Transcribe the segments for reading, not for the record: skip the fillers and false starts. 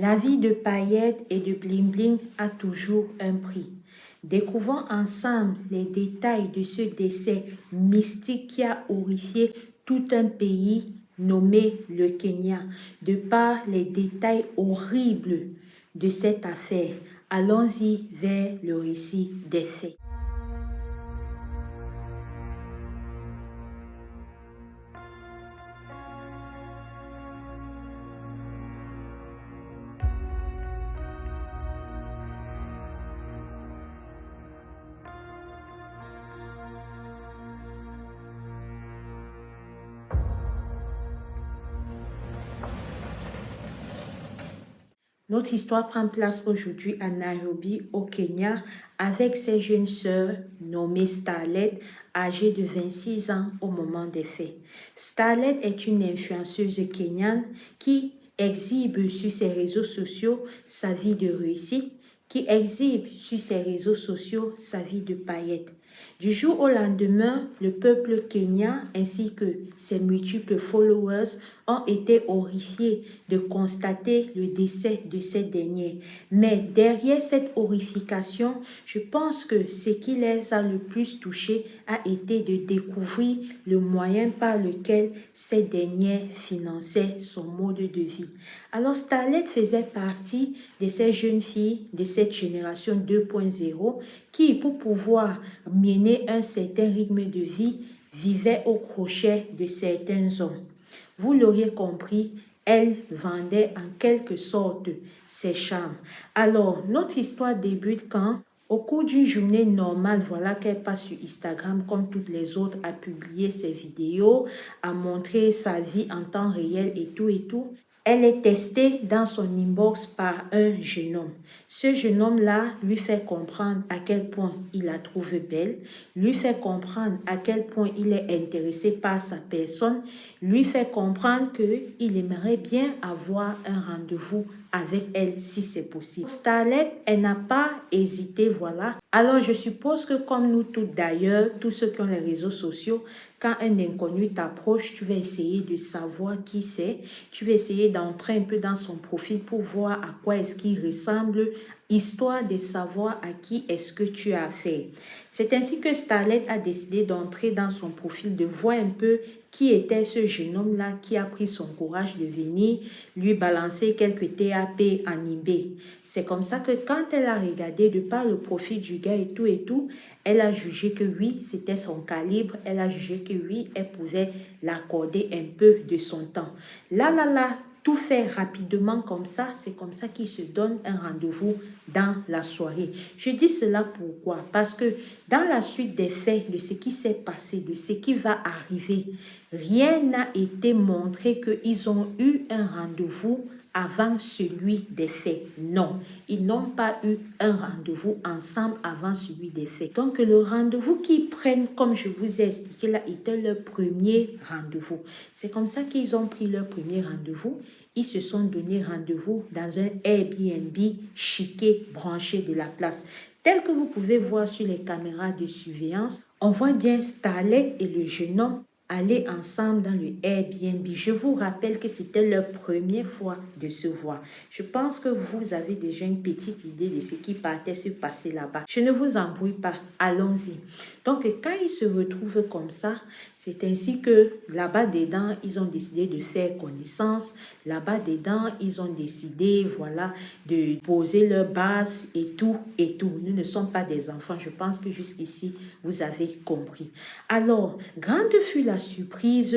La vie de paillettes et de bling-bling a toujours un prix. Découvrons ensemble les détails de ce décès mystique qui a horrifié tout un pays nommé le Kenya, de par les détails horribles de cette affaire. Allons-y vers le récit des faits. Notre histoire prend place aujourd'hui à Nairobi, au Kenya, avec ses jeunes sœurs nommées Starlet, âgées de 26 ans au moment des faits. Starlet est une influenceuse kenyane qui exhibe sur ses réseaux sociaux sa vie de réussite, qui exhibe sur ses réseaux sociaux sa vie de paillettes. Du jour au lendemain, le peuple kenyan ainsi que ses multiples followers ont été horrifiés de constater le décès de cette dernière. Mais derrière cette horrification, je pense que ce qui les a le plus touchés a été de découvrir le moyen par lequel cette dernière finançait son mode de vie. Alors Starlet faisait partie de ces jeunes filles de cette génération 2.0 qui, pour pouvoir mener un certain rythme de vie, vivaient au crochet de certains hommes. Vous l'auriez compris, elle vendait en quelque sorte ses charmes. Alors, notre histoire débute quand, au cours d'une journée normale, voilà qu'elle passe sur Instagram comme toutes les autres, à publier ses vidéos, à montrer sa vie en temps réel et tout et tout. Elle est testée dans son inbox par un jeune homme. Ce jeune homme-là lui fait comprendre à quel point il la trouve belle, lui fait comprendre à quel point il est intéressé par sa personne, lui fait comprendre qu'il aimerait bien avoir un rendez-vous avec elle si c'est possible. Starlet, elle n'a pas hésité, voilà. Alors je suppose que comme nous toutes d'ailleurs, tous ceux qui ont les réseaux sociaux, quand un inconnu t'approche, tu vas essayer de savoir qui c'est, tu vas essayer d'entrer un peu dans son profil pour voir à quoi est-ce qu'il ressemble, histoire de savoir à qui est-ce que tu as affaire. C'est ainsi que Starlet a décidé d'entrer dans son profil, de voir un peu qui était ce jeune homme-là qui a pris son courage de venir lui balancer quelques TAP animés. C'est comme ça que quand elle a regardé de par le profil du gars et tout, elle a jugé que oui, c'était son calibre. Elle a jugé que oui, elle pouvait l'accorder un peu de son temps. Là, tout fait rapidement comme ça, c'est comme ça qu'il se donne un rendez-vous dans la soirée. Je dis cela pourquoi? Parce que dans la suite des faits, de ce qui s'est passé, de ce qui va arriver, rien n'a été montré qu'ils ont eu un rendez-vous avant celui des faits. Non, ils n'ont pas eu un rendez-vous ensemble avant celui des faits. Donc le rendez-vous qu'ils prennent, comme je vous ai expliqué là, était leur premier rendez-vous. C'est comme ça qu'ils ont pris leur premier rendez-vous. Ils se sont donné rendez-vous dans un Airbnb chiqué, branché de la place. Tel que vous pouvez voir sur les caméras de surveillance, on voit bien Starlet et le jeune homme aller ensemble dans le Airbnb. Je vous rappelle que c'était leur première fois de se voir. Je pense que vous avez déjà une petite idée de ce qui partait se passer là-bas. Je ne vous embrouille pas, allons-y. Donc, quand ils se retrouvent comme ça, c'est ainsi que là-bas dedans, ils ont décidé de faire connaissance. Là-bas dedans, ils ont décidé, voilà, de poser leur base et tout, et tout. Nous ne sommes pas des enfants. Je pense que jusqu'ici, vous avez compris. Alors, grande fut la surprise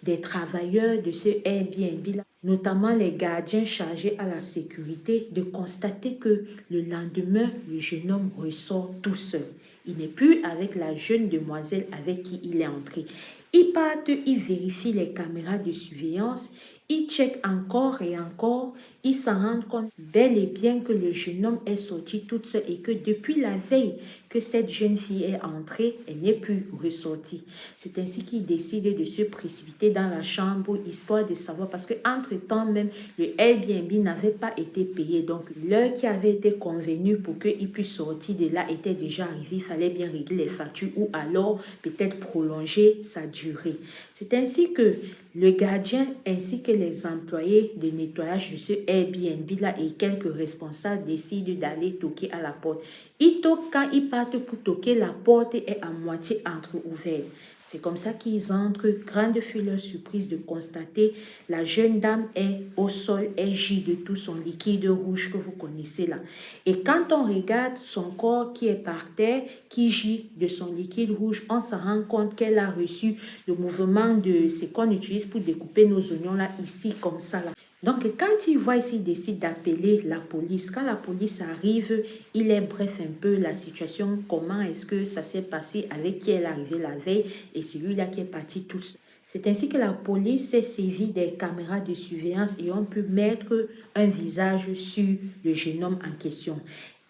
des travailleurs de ce Airbnb-là, notamment les gardiens chargés à la sécurité, de constater que le lendemain, le jeune homme ressort tout seul. Il n'est plus avec la jeune demoiselle avec qui il est entré. Ils partent, ils vérifient les caméras de surveillance, ils checkent encore et encore, ils s'en rendent compte bel et bien que le jeune homme est sorti toute seule et que depuis la veille que cette jeune fille est entrée, elle n'est plus ressortie. C'est ainsi qu'ils décident de se précipiter dans la chambre, histoire de savoir, parce qu'entre-temps même, le Airbnb n'avait pas été payé. Donc, l'heure qui avait été convenue pour qu'il puisse sortir de là était déjà arrivée. Il fallait bien régler les factures ou alors peut-être prolonger sa durée durée. C'est ainsi que le gardien ainsi que les employés de nettoyage de ce Airbnb-là et quelques responsables décident d'aller toquer à la porte. Ils toquent quand ils partent pour toquer, la porte est à moitié entre-ouverte. C'est comme ça qu'ils entrent. Grande fut leur surprise de constater la jeune dame est au sol, elle gît de tout son liquide rouge que vous connaissez là. Et quand on regarde son corps qui est par terre, qui gît de son liquide rouge, on se rend compte qu'elle a reçu le mouvement de ce qu'on utilise pour découper nos oignons là, ici, comme ça là. Donc, quand il voit ici, il décide d'appeler la police. Quand la police arrive, il est bref un peu la situation, comment est-ce que ça s'est passé, avec qui elle est arrivée la veille et celui-là qui est parti tout seul. C'est ainsi que la police s'est servie des caméras de surveillance et ont pu mettre un visage sur le jeune homme en question.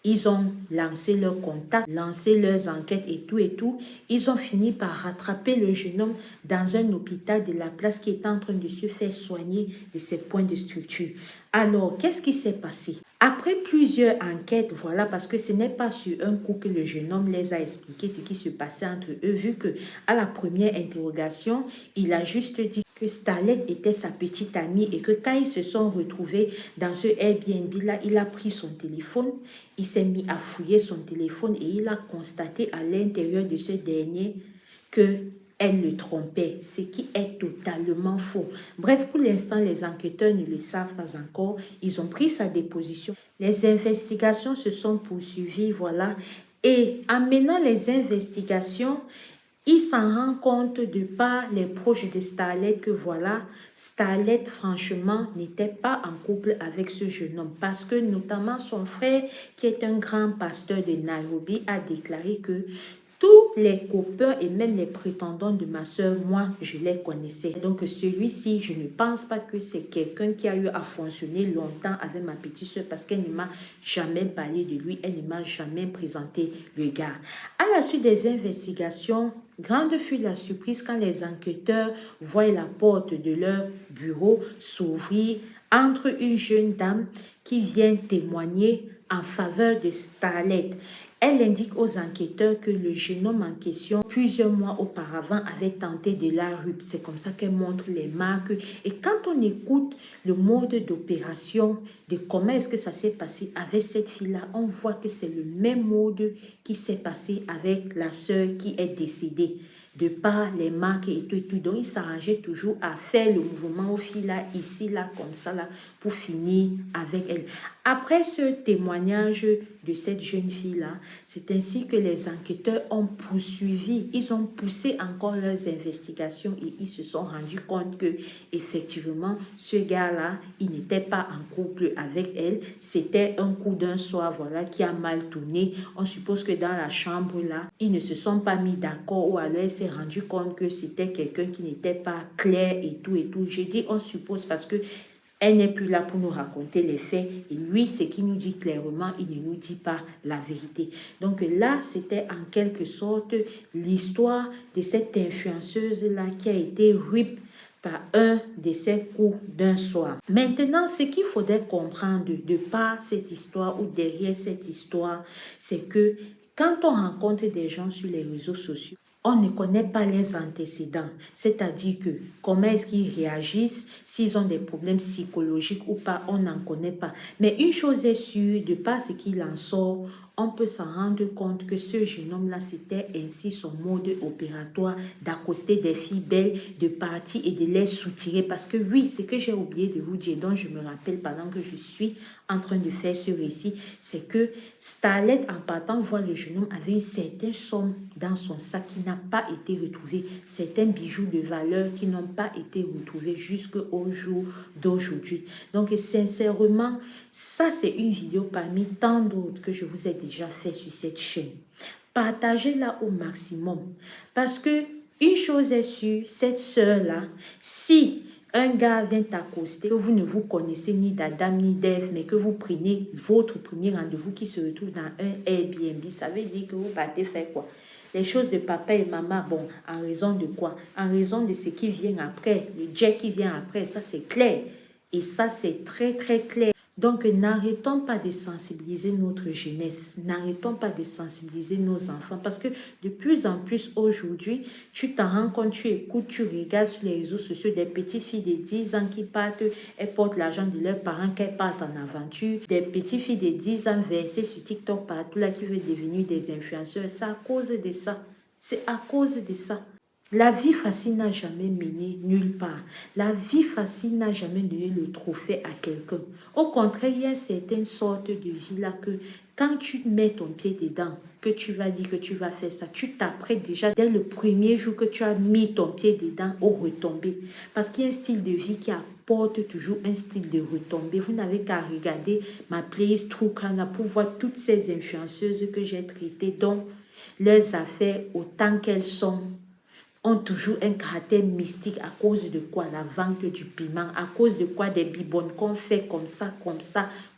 Ils ont lancé leurs contacts, lancé leurs enquêtes et tout. Ils ont fini par rattraper le jeune homme dans un hôpital de la place qui est en train de se faire soigner de ses points de structure. Alors, qu'est-ce qui s'est passé? Après plusieurs enquêtes, voilà, parce que ce n'est pas sur un coup que le jeune homme les a expliqué ce qui se passait entre eux, vu que à la première interrogation, il a juste dit que Starlet était sa petite amie et que quand ils se sont retrouvés dans ce Airbnb-là, il a pris son téléphone, il s'est mis à fouiller son téléphone et il a constaté à l'intérieur de ce dernier que elle le trompait, ce qui est totalement faux. Bref, pour l'instant, les enquêteurs ne le savent pas encore. Ils ont pris sa déposition. Les investigations se sont poursuivies, voilà. Et en menant les investigations, il s'en rend compte de par les proches de Starlet que voilà, Starlet franchement n'était pas en couple avec ce jeune homme parce que notamment son frère qui est un grand pasteur de Nairobi a déclaré que tous les copains et même les prétendants de ma soeur, moi, je les connaissais. Donc, celui-ci, je ne pense pas que c'est quelqu'un qui a eu à fonctionner longtemps avec ma petite soeur parce qu'elle ne m'a jamais parlé de lui, elle ne m'a jamais présenté le gars. À la suite des investigations, grande fut la surprise quand les enquêteurs voient la porte de leur bureau s'ouvrir entre une jeune dame qui vient témoigner en faveur de Starlet. Elle indique aux enquêteurs que le jeune homme en question, plusieurs mois auparavant, avait tenté de la rupe. C'est comme ça qu'elle montre les marques. Et quand on écoute le mode d'opération, de comment est-ce que ça s'est passé avec cette fille-là, on voit que c'est le même mode qui s'est passé avec la sœur qui est décédée. De par les marques et tout. Donc, il s'arrangeait toujours à faire le mouvement aux filles là, ici, là, comme ça, là, pour finir avec elle. Après ce témoignage de cette jeune fille-là, c'est ainsi que les enquêteurs ont poursuivi, ils ont poussé encore leurs investigations et ils se sont rendus compte que effectivement, ce gars-là, il n'était pas en couple avec elle. C'était un coup d'un soir, voilà, qui a mal tourné. On suppose que dans la chambre-là, ils ne se sont pas mis d'accord ou alors elle s'est rendu compte que c'était quelqu'un qui n'était pas clair et tout. J'ai dit on suppose parce que elle n'est plus là pour nous raconter les faits. Et lui, ce qu'il nous dit clairement, il ne nous dit pas la vérité. Donc là, c'était en quelque sorte l'histoire de cette influenceuse-là qui a été rip par un de ces coups d'un soir. Maintenant, ce qu'il faudrait comprendre de par cette histoire ou derrière cette histoire, c'est que quand on rencontre des gens sur les réseaux sociaux, on ne connaît pas les antécédents, c'est-à-dire que comment est-ce qu'ils réagissent, s'ils ont des problèmes psychologiques ou pas, on n'en connaît pas. Mais une chose est sûre, de par ce qu'il en sort, on peut s'en rendre compte que ce jeune homme-là, c'était ainsi son mode opératoire d'accoster des filles belles, de partir et de les soutirer. Parce que oui, ce que j'ai oublié de vous dire, dont je me rappelle pendant que je suis en train de faire ce récit, c'est que Starlet, en partant voir le jeune homme, avait une certaine somme dans son sac qui n'a pas été retrouvée, certains bijoux de valeur qui n'ont pas été retrouvés jusqu'au jour d'aujourd'hui. Donc, sincèrement, ça, c'est une vidéo parmi tant d'autres que je vous ai déjà fait sur cette chaîne. Partagez-la au maximum. Parce que, une chose est sûre, cette sœur-là, si un gars vient t'accoster, que vous ne vous connaissez ni d'Adam ni d'Ève, mais que vous prenez votre premier rendez-vous qui se retrouve dans un Airbnb, ça veut dire que vous partez faire quoi? Les choses de papa et maman, bon, en raison de quoi? En raison de ce qui vient après, le jet qui vient après, ça c'est clair. Et ça c'est très très clair. Donc, n'arrêtons pas de sensibiliser notre jeunesse, n'arrêtons pas de sensibiliser nos enfants parce que de plus en plus aujourd'hui, tu t'en rends compte, tu écoutes, tu regardes sur les réseaux sociaux des petites filles de 10 ans qui partent, elles portent l'argent de leurs parents, qu'elles partent en aventure, des petites filles de 10 ans versées sur TikTok partout là qui veulent devenir des influenceurs. C'est à cause de ça. C'est à cause de ça. La vie facile n'a jamais mené nulle part. La vie facile n'a jamais donné le trophée à quelqu'un. Au contraire, il y a certaines sortes de vie là que quand tu mets ton pied dedans, que tu vas dire que tu vas faire ça, tu t'apprêtes déjà dès le premier jour que tu as mis ton pied dedans au retombées. Parce qu'il y a un style de vie qui apporte toujours un style de retombée. Vous n'avez qu'à regarder ma playlist True Crime pour voir toutes ces influenceuses que j'ai traitées, dont leurs affaires, autant qu'elles sont, ont toujours un caractère mystique. À cause de quoi? La vente du piment. À cause de quoi? Des bibonnes qu'on fait comme ça,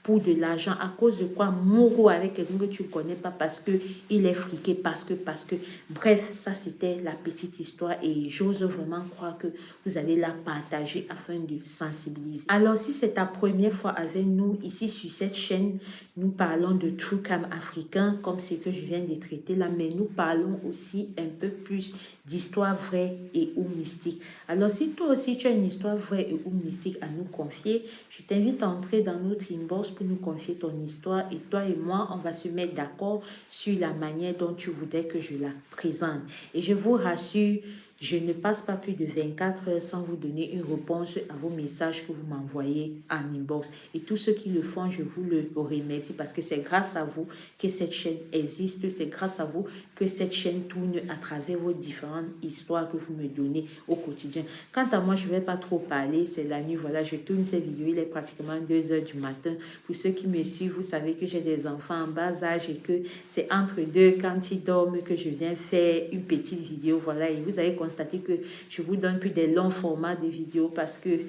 pour de l'argent. À cause de quoi? Mourou avec quelqu'un que tu ne connais pas parce que il est friqué, parce que. Bref, ça c'était la petite histoire et j'ose vraiment croire que vous allez la partager afin de sensibiliser. Alors, si c'est ta première fois avec nous ici sur cette chaîne, nous parlons de True Crime africain, comme c'est que je viens de traiter là, mais nous parlons aussi un peu plus d'histoires vraies et ou mystiques. Alors, si toi aussi tu as une histoire vraie et ou mystique à nous confier, je t'invite à entrer dans notre inbox pour nous confier ton histoire et toi et moi, on va se mettre d'accord sur la manière dont tu voudrais que je la présente. Et je vous rassure, je ne passe pas plus de 24 heures sans vous donner une réponse à vos messages que vous m'envoyez en inbox. Et tous ceux qui le font, je vous le remercie parce que c'est grâce à vous que cette chaîne existe. C'est grâce à vous que cette chaîne tourne à travers vos différentes histoires que vous me donnez au quotidien. Quant à moi, je ne vais pas trop parler. C'est la nuit. Voilà, je tourne cette vidéo. Il est pratiquement 2 heures du matin. Pour ceux qui me suivent, vous savez que j'ai des enfants en bas âge et que c'est entre deux, quand ils dorment, que je viens faire une petite vidéo. Voilà, et vous avez constaté que je vous donne plus des longs formats de vidéos parce que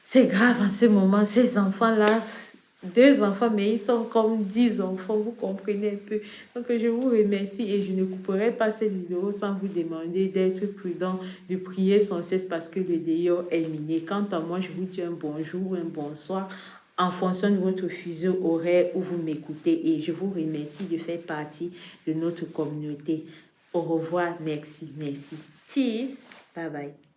c'est grave en ce moment. Ces enfants-là, 2 enfants, mais ils sont comme 10 enfants, vous comprenez un peu. Donc, je vous remercie et je ne couperai pas cette vidéo sans vous demander d'être prudent, de prier sans cesse parce que le dehors est miné. Quant à moi, je vous dis un bonjour ou un bonsoir en fonction de votre fuseau horaire où vous m'écoutez et je vous remercie de faire partie de notre communauté. Au revoir, merci, merci. Cheers, bye bye.